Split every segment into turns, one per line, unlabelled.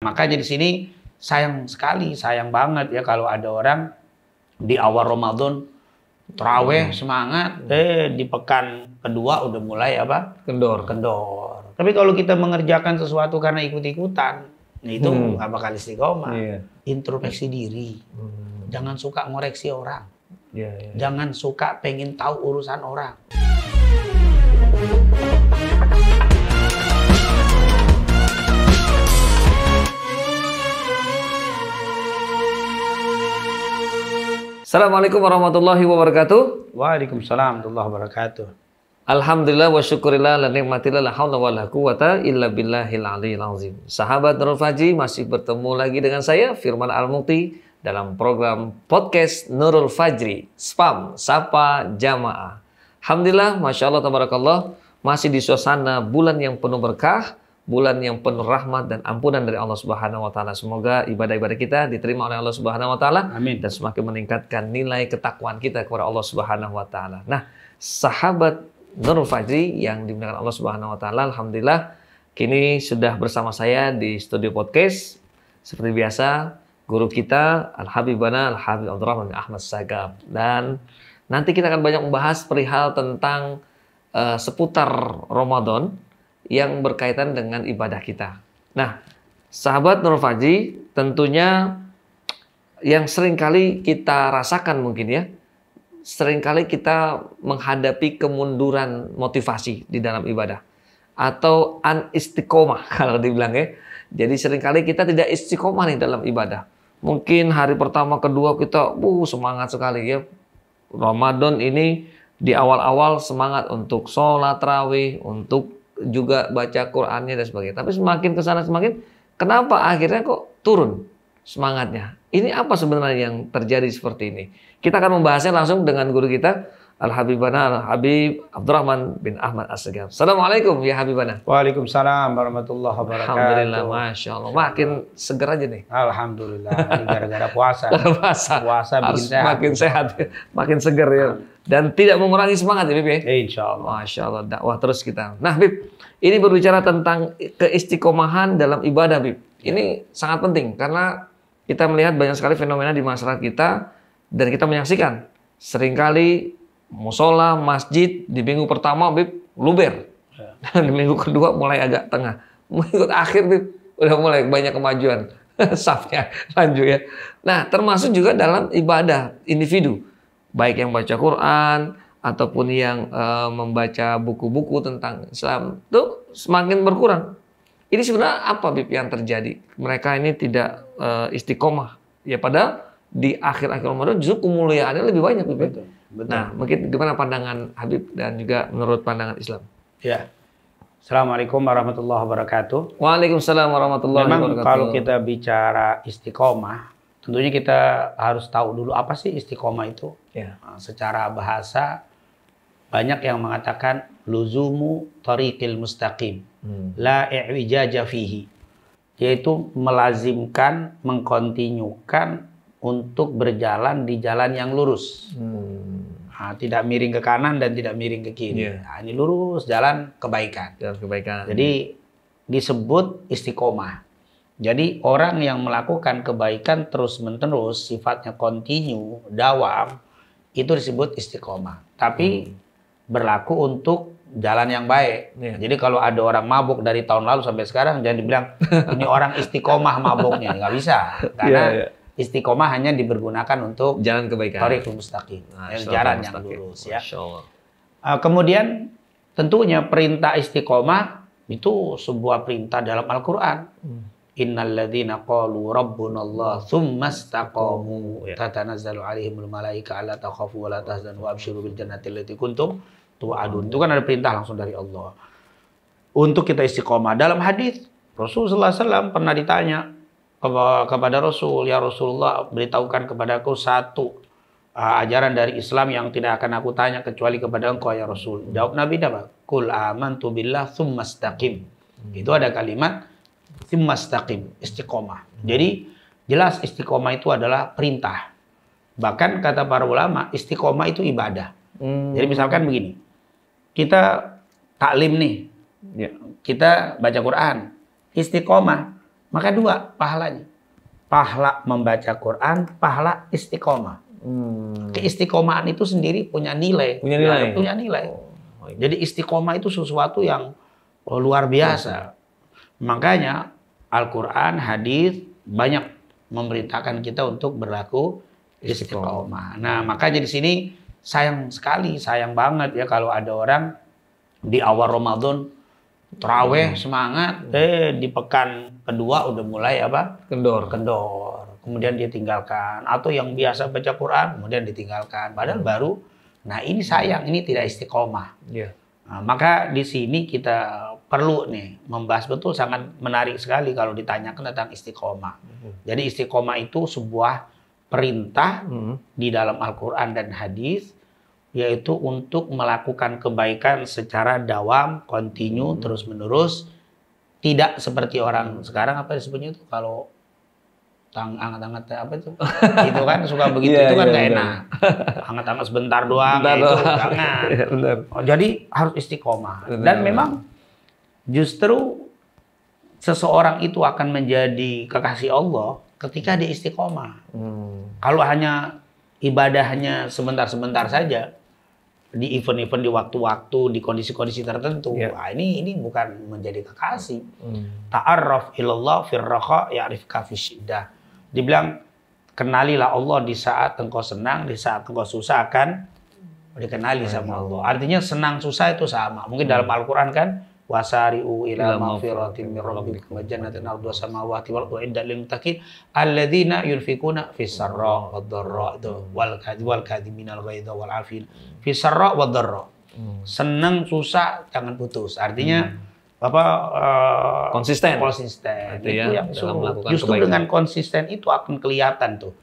Makanya di sini sayang sekali, sayang banget ya kalau ada orang di awal Ramadan tarawih semangat, di pekan kedua udah mulai apa? Kendor. Tapi kalau kita mengerjakan sesuatu karena ikut-ikutan, itu nggak bakal istiqomah. Introspeksi diri. Jangan suka ngoreksi orang. Jangan suka pengen tahu urusan orang.
Assalamualaikum warahmatullahi wabarakatuh.
Waalaikumsalam warahmatullahi wabarakatuh.
Alhamdulillah wa syukurillah la nikmatillah la haula wa la quwata illa billahil aliyil azim. Sahabat Nurul Fajri, masih bertemu lagi dengan saya Firman Al-Mukti dalam program podcast Nurul Fajri, Spam Sapa Jamaah. Alhamdulillah, Masya Allah, Tabarakallah, masih di suasana bulan yang penuh berkah, bulan yang penuh rahmat dan ampunan dari Allah Subhanahu wa taala. Semoga ibadah-ibadah kita diterima oleh Allah Subhanahu wa taala.
Amin.
Dan semakin meningkatkan nilai ketakwaan kita kepada Allah Subhanahu wa taala. Nah, sahabat Nurul Fajri yang dimuliakan Allah Subhanahu wa taala, alhamdulillah kini sudah bersama saya di studio podcast. Seperti biasa, guru kita Al-Habibana Al-Habib Abdurrahman bin Ahmad Sagab. Dan nanti kita akan banyak membahas perihal tentang seputar Ramadan yang berkaitan dengan ibadah kita. Nah, sahabat Nurul Fajri, tentunya yang seringkali kita rasakan mungkin ya, seringkali kita menghadapi kemunduran motivasi di dalam ibadah atau unistiqomah kalau dibilang ya. Jadi seringkali kita tidak istiqomah nih dalam ibadah. Mungkin hari pertama, kedua kita semangat sekali ya. Ramadan ini di awal-awal semangat untuk sholat tarawih, untuk juga baca Qur'annya dan sebagainya. Tapi semakin kesana semakin, kenapa akhirnya kok turun semangatnya? Ini apa sebenarnya yang terjadi seperti ini? Kita akan membahasnya langsung dengan guru kita Al-Habibana Al-Habib Abdurrahman bin Ahmad As-Sagab. Assalamualaikum ya Habibana.
Waalaikumsalam warahmatullahi wabarakatuh.
Alhamdulillah, Masya Allah. Makin seger aja nih.
Alhamdulillah, ini gara-gara puasa. Puasa bikin sehat.
Makin sehat, makin seger ya. Dan tidak mengurangi semangat ya Bib ya.
Insya Allah.
Masya Allah, dakwah terus kita. Nah Bib, ini berbicara tentang keistiqomahan dalam ibadah Bib. Ini sangat penting karena kita melihat banyak sekali fenomena di masyarakat kita dan kita menyaksikan seringkali musola, masjid di minggu pertama Bib luber. Dan di minggu kedua mulai agak tengah. Minggu akhir Bib udah mulai banyak kemajuan. Safnya lanjut ya. Nah, termasuk juga dalam ibadah individu. Baik yang baca Quran ataupun yang membaca buku-buku tentang Islam itu semakin berkurang. Ini sebenarnya apa Bib yang terjadi? Mereka ini tidak istiqomah. Ya padahal di akhir-akhir Ramadan justru kemuliaannya lebih banyak Bib.
Betul.
Nah, mungkin gimana pandangan Habib dan juga menurut pandangan Islam?
Ya. Assalamualaikum warahmatullahi wabarakatuh.
Waalaikumsalam warahmatullahi wabarakatuh.
Memang kalau kita bicara istiqomah, tentunya kita harus tahu dulu apa sih istiqomah itu.
Ya.
Nah, secara bahasa banyak yang mengatakan luzumu tariqil mustaqim, la i'wijaja fihi, yaitu melazimkan, mengkontinyukan untuk berjalan di jalan yang lurus. Nah, tidak miring ke kanan dan tidak miring ke kiri. Nah, ini lurus, jalan kebaikan.
Jalan kebaikan.
Jadi disebut istiqomah. Jadi orang yang melakukan kebaikan terus-menerus, sifatnya kontinu, dawam, itu disebut istiqomah. Tapi berlaku untuk jalan yang baik. Jadi kalau ada orang mabuk dari tahun lalu sampai sekarang, jangan dibilang ini orang istiqomah mabuknya. Nggak bisa. Karena istiqomah hanya dipergunakan untuk
jalan kebaikan,
thariqul mustaqim, jalan yang lurus ya.
Allah.
Kemudian tentunya perintah istiqomah itu sebuah perintah dalam Al-Qur'an. Innalladzina qalu rabbunallah tsumma istaqamu tatanazzalu alaihimul malaika alla takhafu wa la tahzanu wa abshiru bil jannati allati kuntum tu'adun. Itu kan ada perintah langsung dari Allah. Untuk kita istiqomah. Dalam hadis Rasulullah SAW pernah ditanya kepada Rasul, ya Rasulullah, beritahukan kepadaku satu ajaran dari Islam yang tidak akan aku tanya kecuali kepada engkau ya Rasul. Jawab Nabi apa? Qul amantu billah tsumma istaqim. Itu ada kalimat tsumma istaqim, istiqomah. Jadi jelas istiqomah itu adalah perintah. Bahkan kata para ulama, istiqomah itu ibadah. Jadi misalkan begini, kita taklim nih, kita baca Quran, istiqomah. Maka dua pahalanya. Pahala membaca Quran, pahala istiqomah. Keistiqomahan itu sendiri punya nilai.
Punya nilai.
Ya, punya nilai. Jadi istiqomah itu sesuatu yang luar biasa. Makanya Al-Quran, hadis banyak memerintahkan kita untuk berlaku istiqomah. Nah, makanya di sini sayang banget ya kalau ada orang di awal Ramadan taraweh semangat, di pekan kedua udah mulai apa? Kendor. Kemudian dia tinggalkan. Atau yang biasa baca Quran kemudian ditinggalkan. Padahal baru. Nah, ini sayang, ini tidak istiqomah.
Yeah.
Nah, maka di sini kita perlu nih membahas, betul sangat menarik sekali kalau ditanyakan tentang istiqomah. Jadi istiqomah itu sebuah perintah di dalam Al-Quran dan hadis, yaitu untuk melakukan kebaikan secara dawam, kontinu, terus-menerus. Tidak seperti orang sekarang, apa disebutnya itu kalau hangat-hangat apa itu? Itu kan suka begitu, itu kan nggak enak. Hangat-hangat sebentar doang, itu jangan. Jadi harus istiqomah. Dan memang justru seseorang itu akan menjadi kekasih Allah ketika dia istiqomah. Kalau hanya ibadahnya sebentar-sebentar saja, di event-event, di waktu-waktu, di kondisi-kondisi tertentu, wah, ini bukan menjadi kekasih. Ta'arraf ilallah firraha ya'rifka fisyiddah. Dibilang kenalilah Allah di saat engkau senang, di saat engkau susah akan dikenali sama Allah. Artinya senang susah itu sama. Mungkin dalam Al-Quran kan, wasari'u ila maghfiratin min rabbikum wa jannatin arduha samawati wal ardu uiddat lil muttaqin alladzina yunfikuna fis sarra wad dharra wal kadhiminal ghaidha wal afin fis sarra wad dharra. Senang susah jangan putus. Artinya
konsisten.
Itu yang justru dengan konsisten itu akan kelihatan tuh.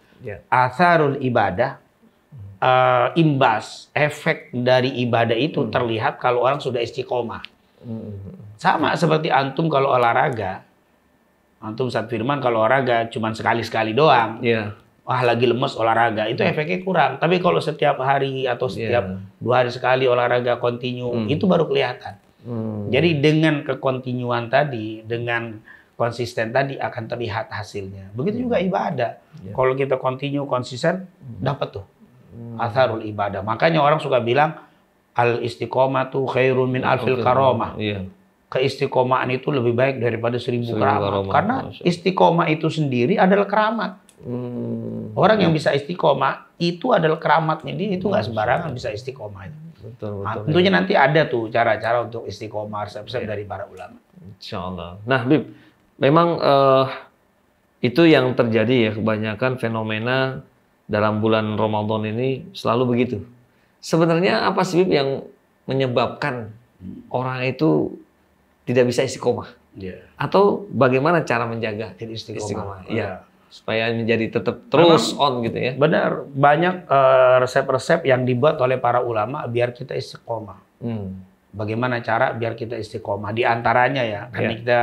Atharul ibadah, imbas, efek dari ibadah itu terlihat kalau orang sudah istiqomah. Sama seperti antum kalau olahraga. Antum saat firman kalau olahraga cuma sekali-sekali doang. Wah, lagi lemes olahraga, itu efeknya kurang. Tapi kalau setiap hari atau setiap 2 hari sekali olahraga kontinu, itu baru kelihatan. Jadi dengan kekontinuan tadi, dengan konsisten tadi akan terlihat hasilnya. Begitu juga ibadah. Kalau kita kontinu, konsisten, dapat tuh atharul ibadah. Makanya orang suka bilang al istiqomatu khairun min alfil karamah. Keistiqomahan itu lebih baik daripada 1000 keramat. Karena istiqomah itu sendiri adalah keramat. Orang yang bisa istiqomah itu adalah keramatnya. Dia itu nggak sembarangan bisa istiqomah itu.
Betul.
Tentunya nanti ada tuh cara-cara untuk istiqomah, resep-resep dari para ulama.
Insya Allah. Nah, Bib, memang itu yang terjadi ya, kebanyakan fenomena dalam bulan Ramadan ini selalu begitu. Sebenarnya apa sih, Bib, yang menyebabkan orang itu tidak bisa istiqomah? Atau bagaimana cara menjaga istiqomah? Ya, supaya menjadi tetap terus on gitu ya.
Benar, banyak resep-resep yang dibuat oleh para ulama biar kita istiqomah. Bagaimana cara biar kita istiqomah? Di antaranya ya, karena kita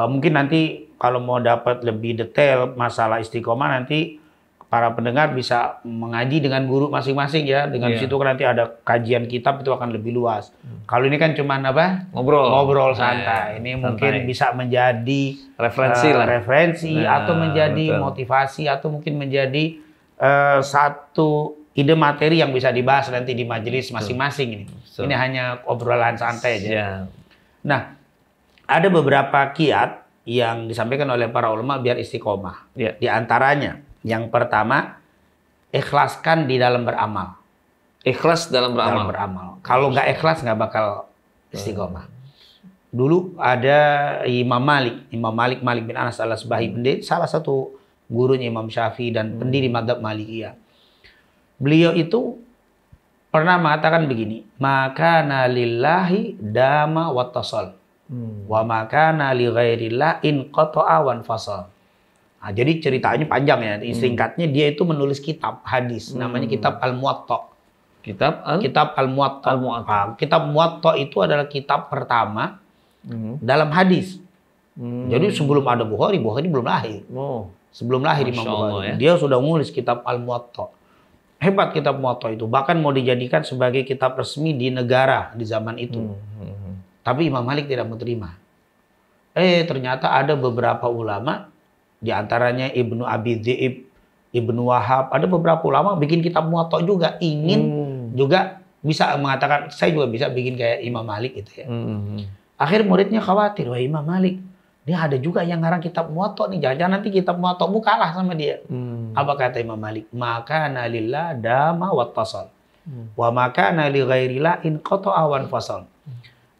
mungkin nanti kalau mau dapat lebih detail masalah istiqomah, nanti para pendengar bisa mengaji dengan guru masing-masing ya. Dengan situ kan nanti ada kajian kitab, itu akan lebih luas. Kalau ini kan cuman apa? Ngobrol santai. Ini mungkin bisa menjadi referensi atau menjadi motivasi, atau mungkin menjadi satu ide materi yang bisa dibahas nanti di majelis masing-masing ini. Ini hanya obrolan santai aja. Nah, ada beberapa kiat yang disampaikan oleh para ulama biar istiqomah. Di antaranya, yang pertama, ikhlaskan di dalam beramal.
Ikhlas dalam beramal.
Kalau nggak ikhlas nggak bakal istiqomah. Dulu ada Imam Malik bin Anas al-Asbahi, salah satu gurunya Imam Syafi'i dan pendiri madzhab Malikiyah. Beliau itu pernah mengatakan begini, makana lillahi dama wattasal, wa makana li ghairillah in qata'a wan fasal. Nah, jadi ceritanya panjang ya, singkatnya dia itu menulis kitab hadis, namanya kitab Al-Muwatta. Kitab Al-Muwatta. Kitab Muwatta itu adalah kitab pertama dalam hadis. Jadi sebelum ada Bukhari belum lahir. Sebelum lahir Imam Bukhari, dia sudah menulis kitab Al-Muwatta. Hebat kitab Muwatta itu, bahkan mau dijadikan sebagai kitab resmi di negara di zaman itu. Tapi Imam Malik tidak menerima. Ternyata ada beberapa ulama, di antaranya Ibnu Abi Dhi'ib, Ibnu Wahab, ada beberapa ulama bikin kitab Muwatta juga, ingin juga bisa mengatakan, saya juga bisa bikin kayak Imam Malik gitu ya. Akhir muridnya khawatir, wah Imam Malik, dia ada juga yang ngarang kitab Muwatta nih, jangan-jangan nanti kitab Muwatta kalah sama dia. Apa kata Imam Malik? Maka nalillah dama wattasal, wa maka nali ghairillah in qata'a wan fasal.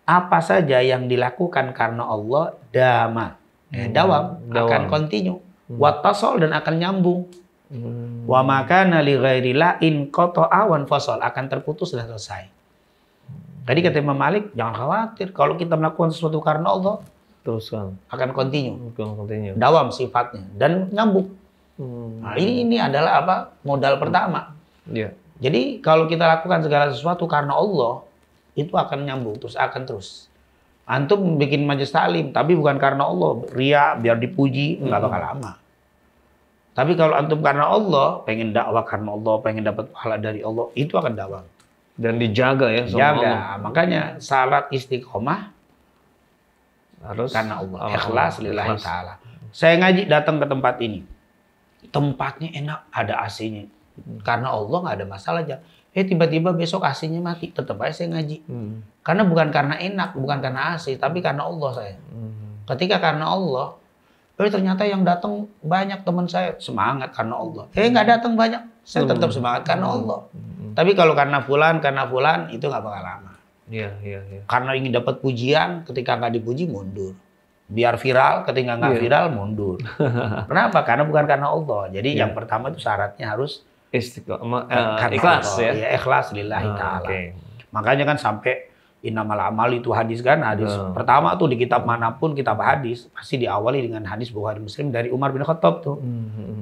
Apa saja yang dilakukan karena Allah dama, dawam, akan continue, wattasal dan akan nyambung. Wa makana li ghairillah in qata'a wan fasal, akan terputus dan selesai. Tadi kata Imam Malik, jangan khawatir kalau kita melakukan sesuatu karena Allah,
teruskan,
akan continue. Dawam sifatnya dan nyambung. Nah, ini adalah apa? Modal pertama. Jadi kalau kita lakukan segala sesuatu karena Allah, itu akan nyambung terus, akan terus. Antum bikin majelis taklim tapi bukan karena Allah, ria biar dipuji, nggak bakal lama. Tapi kalau antum karena Allah, pengen dakwah karena Allah, pengen dapat pahala dari Allah, itu akan dakwah.
Dan dijaga ya sama Allah.
Makanya salat istiqomah
harus
karena Allah, ikhlas lillahi ta'ala. Saya ngaji datang ke tempat ini, tempatnya enak, ada AC-nya. Karena Allah nggak ada masalah aja. Tiba-tiba besok AC-nya mati, tetap aja saya ngaji. Karena bukan karena enak, bukan karena AC, tapi karena Allah saya. Ketika karena Allah, ternyata yang datang banyak teman saya, semangat karena Allah. Nggak datang banyak, saya tetap semangat karena Allah. Tapi kalau karena fulan, itu nggak bakal lama.
Iya.
Karena ingin dapat pujian, ketika nggak dipuji mundur. Biar viral, ketika nggak viral mundur. Kenapa? Karena bukan karena Allah. Jadi yang pertama itu syaratnya harus
ikhlas ya.
Ya, ikhlas lillahi ta'ala. Makanya kan sampai innamal amal itu hadis kan, hadis pertama tuh di kitab manapun kitab hadis pasti diawali dengan hadis Bukhari Muslim dari Umar bin Khattab tuh.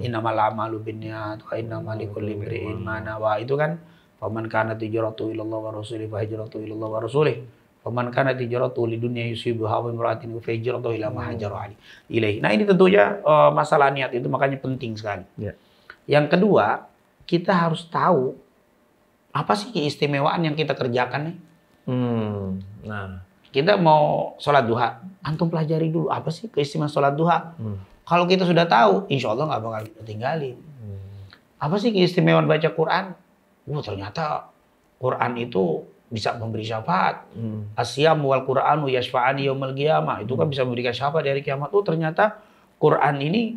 Innamal amalu binniyat wa innamal likulli imri'in ma nawa, itu kan faman kanat hijratuhu ilallah wa rasulih fa hijratuhu ilallah wa rasulih. Faman kanat hijratuhu lidunya yusibuha wa imra'atin fa hijratuhu ila ma hajara ilaihi. Nah, ini tentunya masalah niat itu makanya penting sekali. Yang kedua, kita harus tahu apa sih keistimewaan yang kita kerjakan nih. Nah, kita mau sholat duha, antum pelajari dulu apa sih keistimewaan sholat duha. Kalau kita sudah tahu, insya Allah nggak bakal kita tinggalin. Apa sih keistimewaan baca Quran? Ternyata Quran itu bisa memberi syafaat. Asyam wal Qur'anu yashfa'ani yaumil qiyamah. Itu kan bisa memberikan syafaat dari kiamat. Ternyata Quran ini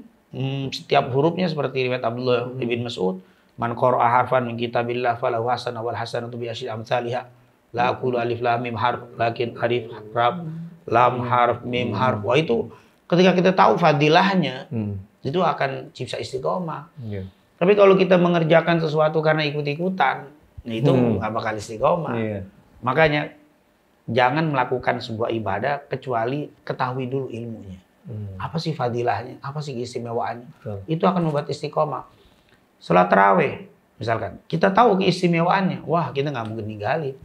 setiap hurufnya seperti riwayat Abdullah bin Mas'ud. Man qara'a harfan min kitabillah falahu hasanah wal hasanatu bi asyri amsalihha. La aqulu alif lam mim harf lakin alif harf lam harf mim harf. Wah, itu ketika kita tahu fadilahnya, itu akan cipta istiqomah. Tapi kalau kita mengerjakan sesuatu karena ikut-ikutan, itu nggak bakal istiqomah. Makanya jangan melakukan sebuah ibadah kecuali ketahui dulu ilmunya. Apa sih fadilahnya? Apa sih keistimewaannya? Itu akan membuat istiqomah. Salat tarawih, misalkan, kita tahu keistimewaannya, wah kita nggak mungkin ninggalin.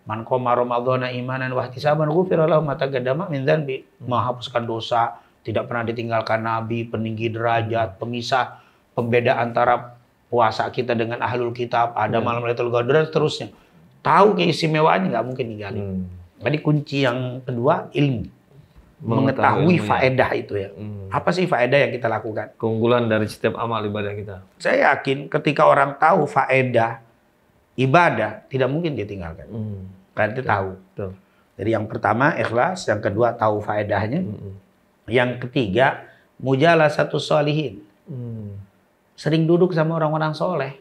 Man qoma ramadhana imanan wa ihtisaban ghufira lahu ma taqaddama min dzanbi. Menghapuskan dosa, tidak pernah ditinggalkan Nabi, peninggi derajat, pemisah, pembeda antara puasa kita dengan ahlul kitab, ada malam Lailatul Qadar, terusnya. Tahu keistimewaannya nggak mungkin ninggalin. Jadi kunci yang kedua ilmu. Mengetahui faedah itu ya. Apa sih faedah yang kita lakukan?
Keunggulan dari setiap amal ibadah kita.
Saya yakin ketika orang tahu faedah ibadah, tidak mungkin dia tinggalkan. Karena dia tahu. Jadi yang pertama ikhlas, yang kedua tahu faedahnya, yang ketiga mujalasatus sholihin. Sering duduk sama orang-orang soleh.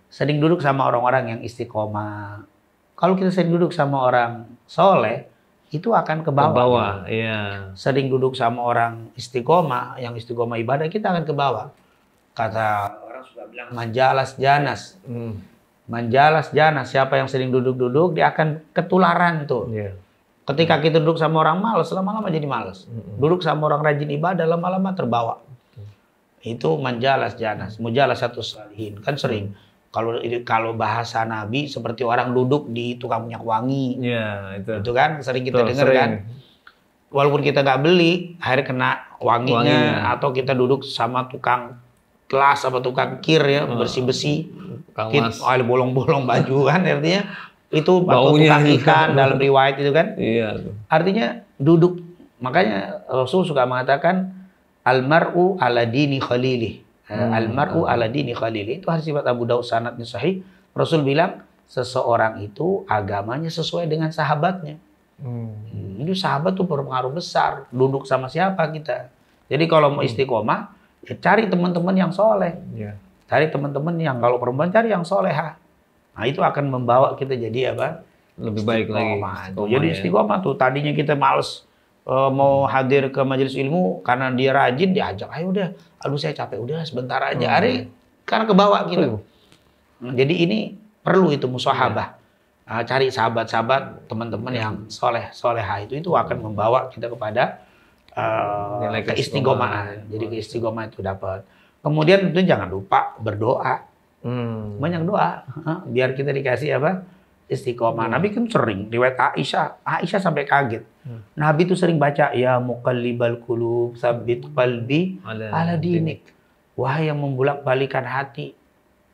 Sering duduk sama orang-orang yang istiqomah. Kalau kita sering duduk sama orang soleh, itu akan ke bawah. Sering duduk sama orang istiqomah, yang istiqomah ibadah, kita akan ke bawah. Kata orang suka bilang manjalas janas. Manjalas janas, siapa yang sering duduk-duduk, dia akan ketularan tuh. Ketika kita duduk sama orang malas, lama-lama jadi malas. Duduk sama orang rajin ibadah, lama-lama terbawa. Itu manjalas janas, mujalasatus sholihin. Kan sering. Kalau bahasa Nabi seperti orang duduk di tukang minyak wangi, itu kan sering kita dengar kan. Walaupun kita nggak beli, akhirnya kena wanginya. Atau kita duduk sama tukang kelas apa tukang kir ya, bersih besi, bolong-bolong baju kan, artinya itu atau tukang ikan dalam riwayat itu kan. Artinya duduk Makanya Rasul suka mengatakan almar'u ala dini khalilih. Almar'u ala dini khalilih. Itu hadis riwayat Abu Daud sanadnya sahih. Rasul bilang seseorang itu agamanya sesuai dengan sahabatnya. Itu sahabat tuh berpengaruh besar. Duduk sama siapa kita. Jadi kalau mau istiqomah, ya cari teman-teman yang soleh. Cari teman-teman yang, kalau perempuan cari yang soleha. Nah itu akan membawa kita jadi apa?
Lebih baik lagi.
Jadi istiqomah tuh. Tadinya kita males mau hadir ke majelis ilmu karena dia rajin, diajak, ayo udah, aduh saya capek, udah sebentar aja, karena kebawa gitu. Jadi ini perlu itu musahabah, cari sahabat-sahabat, teman-teman yang soleha itu akan membawa kita kepada keistiqomahan. Jadi keistiqomahan itu dapat. Kemudian itu jangan lupa berdoa, banyak doa, biar kita dikasih apa? Istiqomah. Nabi kan sering riwayat Aisyah sampai kaget. Nabi itu sering baca ya muqallibal qulub tsabbit qalbi ala dinik. Wahai yang membulak-balikan hati,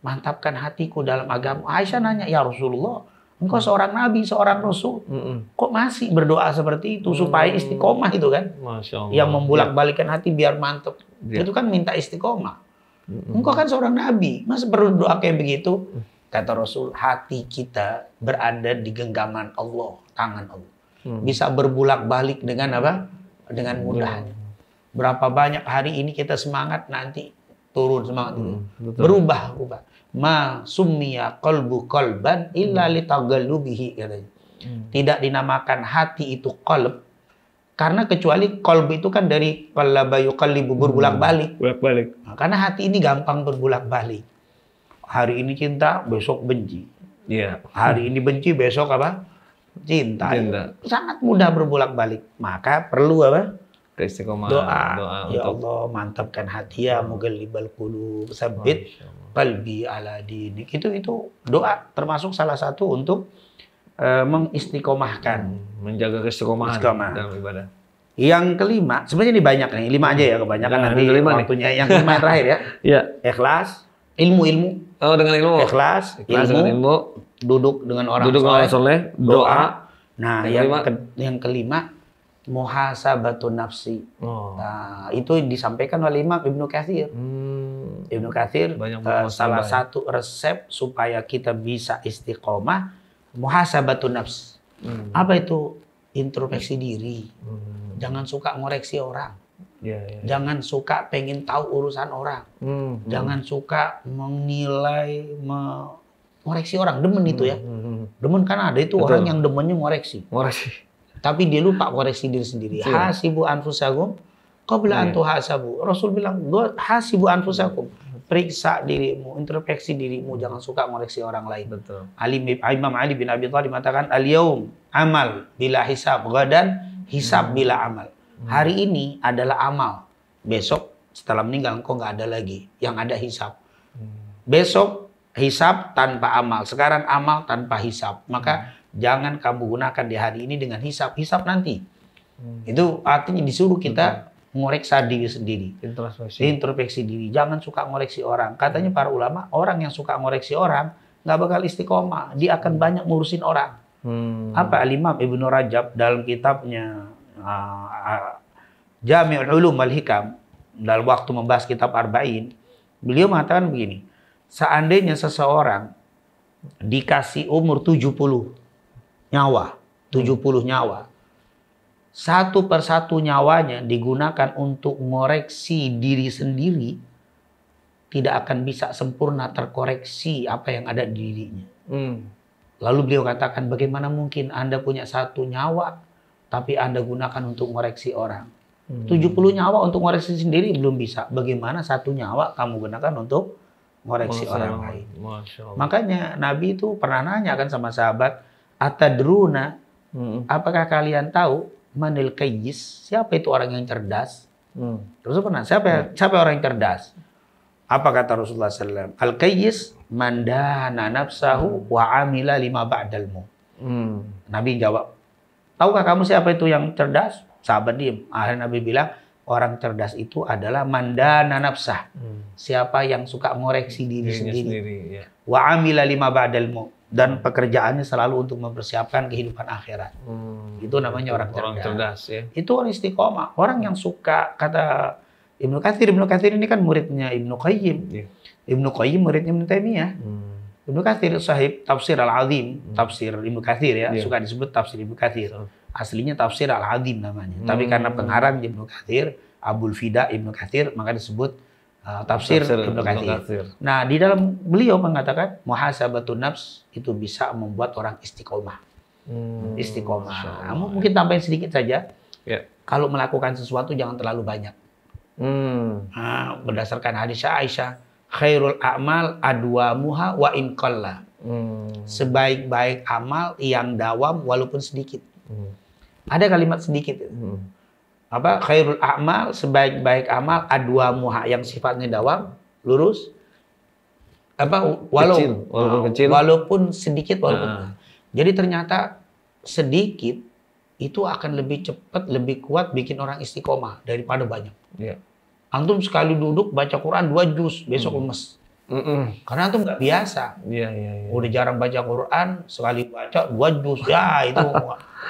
mantapkan hatiku dalam agama. Aisyah nanya, ya Rasulullah, engkau seorang nabi, seorang rasul, kok masih berdoa seperti itu supaya istiqomah itu kan?
Masya Allah.
Yang membulak-balikan hati biar mantap. Itu kan minta istiqomah. Engkau kan seorang nabi, masa perlu doa kayak begitu? Kata Rasul, hati kita berada di genggaman Allah, tangan Allah. Bisa berbulak-balik dengan apa? Dengan mudah. Berapa banyak hari ini kita semangat, nanti turun semangat. Berubah. Ma summiya qalbu qalban illa litaghallubihi katanya. Tidak dinamakan hati itu qalb, karena kecuali qalb itu kan dari qallaba yuqallibu, berbulak-balik. Nah, karena hati ini gampang berbulak-balik. Hari ini cinta, besok benci. Hari ini benci, besok apa? Cinta. Sangat mudah berbulak-balik. Maka perlu apa?
Keistiqomahan.
Doa. Ya Allah, mantapkan hati ya, muqallibal qulub, tsabbit qalbi ala dinik. Itu doa termasuk salah satu untuk mengistiqomahkan,
menjaga keistiqomahan dalam ibadah.
Yang kelima, sebenarnya ini banyak nih, 5 aja ya kebanyakan nanti waktunya. Yang kelima yang terakhir ya. Ikhlas, ilmu.
Dengan ilmu.
Ikhlas
dengan ilmu.
Duduk dengan orang
soleh. Doa.
Nah, yang kelima, muhasabatun nafsi. Nah, itu disampaikan oleh Imam Ibnu Katsir. Ibnu Katsir, salah satu resep supaya kita bisa istiqomah, muhasabatun nafs. Apa itu? Introspeksi diri. Jangan suka ngoreksi orang. Jangan suka pengen tahu urusan orang. Jangan suka menilai, ngoreksi orang. Demen itu ya. Demen kan ada itu. Betul. Orang yang demennya ngoreksi. Tapi dia lupa koreksi diri sendiri. Hasibu anfusakum qabla an tuhasabu. Rasul bilang, hasibu anfusakum. Periksa dirimu, introspeksi dirimu. Jangan suka ngoreksi orang lain. Betul. Imam Ali bin Abi Thalib mengatakan, al-yaum amal bila hisab, gadan hisab bila amal. Hari ini adalah amal. Besok setelah meninggal engkau nggak ada lagi. Yang ada hisab. Besok hisab tanpa amal. Sekarang amal tanpa hisab. Maka jangan kamu gunakan di hari ini dengan hisab. Hisab nanti. Itu artinya disuruh kita ngoreksa diri sendiri. Introspeksi diri. Jangan suka ngoreksi orang. Katanya para ulama, orang yang suka ngoreksi orang nggak bakal istiqomah. Dia akan banyak ngurusin orang. Apa Al-Imam Ibnu Rajab dalam kitabnya Jami'ul Ulum wal Hikam, dalam waktu membahas kitab Arba'in, beliau mengatakan begini, seandainya seseorang dikasih umur 70 nyawa, satu persatu nyawanya digunakan untuk mengoreksi diri sendiri, tidak akan bisa sempurna terkoreksi apa yang ada di dirinya. Lalu beliau katakan, bagaimana mungkin Anda punya 1 nyawa, tapi Anda gunakan untuk mengoreksi orang. 70 nyawa untuk mengoreksi sendiri belum bisa. Bagaimana 1 nyawa kamu gunakan untuk mengoreksi orang lain. Makanya Nabi itu pernah nanya kan sama sahabat, atadruna, apakah kalian tahu manil qayyis? Siapa itu orang yang cerdas? Terus pernah, siapa orang yang cerdas? Apa kata Rasulullah SAW? Al-qayyis mandana nafsahu wa amila lima ba'dal maut. Nabi jawab, tahukah kamu siapa itu yang cerdas? Sahabat diem. Akhirnya Nabi bilang, orang cerdas itu adalah mandana nafsah. Siapa yang suka ngoreksi diri sendiri. Wa amila lima ba'dal maut. dan pekerjaannya selalu untuk mempersiapkan kehidupan akhirat. Itu namanya orang cerdas.
Ya.
Itu orang istiqomah. Orang yang suka, kata Ibnu Katsir ini kan muridnya Ibnu Qayyim. Yeah. Ibnu Qayyim muridnya Ibnu Taimiyah. Ibnu Katsir sahib tafsir Al-Azim, tafsir Ibnu Katsir ya, suka disebut tafsir Ibnu Katsir. Aslinya tafsir Al-Azim namanya. Tapi karena pengarang Ibnu Katsir, Abul Fida Ibnu Katsir, maka disebut tafsir Ibnu Katsir. Nah, di dalam beliau mengatakan muhasabatun nafs itu bisa membuat orang istiqomah. Istiqomah. Mungkin tambahin sedikit saja. Yeah. Kalau melakukan sesuatu jangan terlalu banyak. Berdasarkan hadis Aisyah, khairul a'mal adwamuha wa in qalla. Sebaik-baik amal yang dawam walaupun sedikit. Ada kalimat sedikit. Apa khairul a'mal, sebaik-baik amal adwamuha, yang sifatnya dawam, lurus, apa walaupun sedikit, walaupun jadi ternyata sedikit itu akan lebih cepat, lebih kuat bikin orang istiqomah daripada banyak. Antum sekali duduk baca Quran 2 juz, besok lemes. Karena antum nggak biasa. Udah jarang baca Quran, sekali baca 2 juz, ya itu.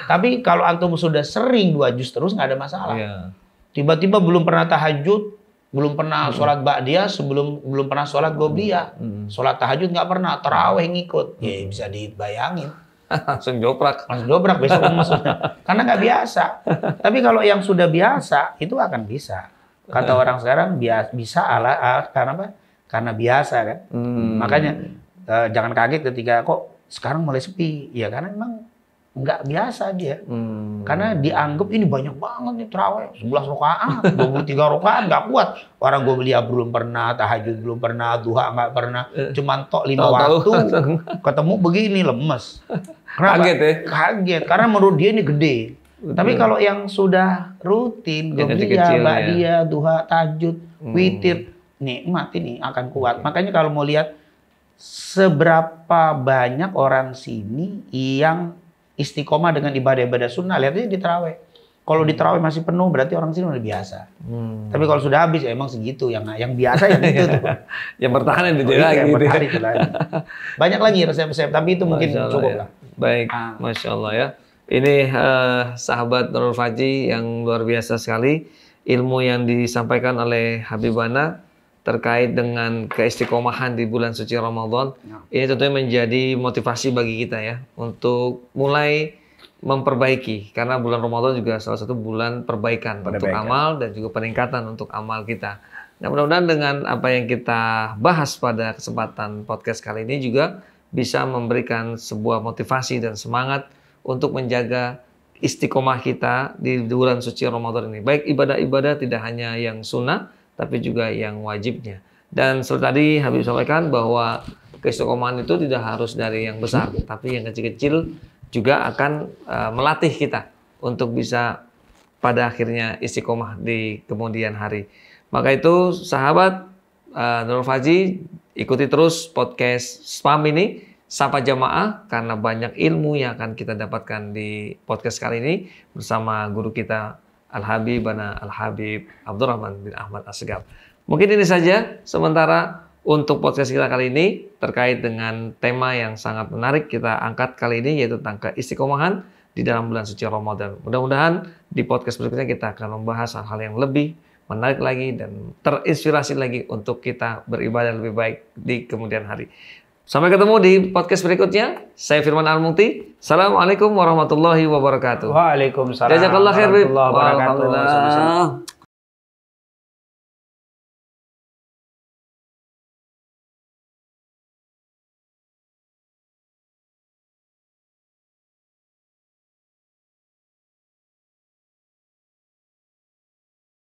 Tapi kalau antum sudah sering 2 juz terus nggak ada masalah. Tiba-tiba belum pernah tahajud, belum pernah sholat ba'diyah, belum pernah sholat qobliyah, sholat tahajud nggak pernah, tarawih ngikut, ya bisa dibayangin.
Langsung joprak
besok maksudnya. Karena nggak biasa. Tapi kalau yang sudah biasa itu akan bisa. Kata orang sekarang bisa karena apa? Karena biasa kan. Makanya jangan kaget ketika kok sekarang mulai sepi. Ya karena memang nggak biasa dia. Karena dianggap ini banyak banget nih tarawih, 11 rakaat, 23 rakaat nggak kuat. Orang Qobliyah belum pernah, tahajud belum pernah, duha nggak pernah, cuman tok 5 waktu, ketemu begini lemes. Kenapa?
Kaget ya?
Kaget, karena menurut dia ini gede. Tapi kalau yang sudah rutin, Qobliyah, ba'diyah, duha, tahajud, witir, nikmat ini akan kuat. Makanya kalau mau lihat seberapa banyak orang sini yang istiqomah dengan ibadah-ibadah sunnah, lihat aja di tarawih. Kalau di tarawih masih penuh berarti orang sini udah biasa. Tapi kalau sudah habis ya emang segitu, yang biasa yang itu tuh.
Yang bertahan itu lagi.
Banyak lagi resep-resep, tapi itu mungkin cukup lah.
Baik, Masya Allah ya. Ini sahabat Nurul Fajri yang luar biasa sekali ilmu yang disampaikan oleh Habibana terkait dengan keistiqomahan di bulan suci Ramadan. Ini tentunya menjadi motivasi bagi kita ya untuk mulai memperbaiki, karena bulan Ramadan juga salah satu bulan perbaikan untuk amal dan juga peningkatan untuk amal kita. Nah, mudah-mudahan dengan apa yang kita bahas pada kesempatan podcast kali ini juga bisa memberikan sebuah motivasi dan semangat untuk menjaga istiqomah kita di bulan suci Ramadan ini. Baik ibadah-ibadah tidak hanya yang sunnah, tapi juga yang wajibnya. Dan seperti tadi Habib sampaikan bahwa keistiqomahan itu tidak harus dari yang besar, tapi yang kecil-kecil juga akan melatih kita untuk bisa pada akhirnya istiqomah di kemudian hari. Maka itu sahabat Nurul Fajri, ikuti terus podcast Spam ini, Sapa Jamaah, karena banyak ilmu yang akan kita dapatkan di podcast kali ini bersama guru kita Al-Habib Al-Habib Abdurrahman bin Ahmad Assegaf. Mungkin ini saja sementara untuk podcast kita kali ini terkait dengan tema yang sangat menarik kita angkat kali ini, yaitu tentang keistiqomahan di dalam bulan suci Ramadan. Mudah-mudahan di podcast berikutnya kita akan membahas hal-hal yang lebih menarik lagi dan terinspirasi lagi untuk kita beribadah lebih baik di kemudian hari. Sampai ketemu di podcast berikutnya. Saya Firman Al-Mukti. Assalamualaikum warahmatullahi wabarakatuh.
Waalaikumsalam
Jazakallah khair.
warahmatullahi wabarakatuh.
Alhamdulillah.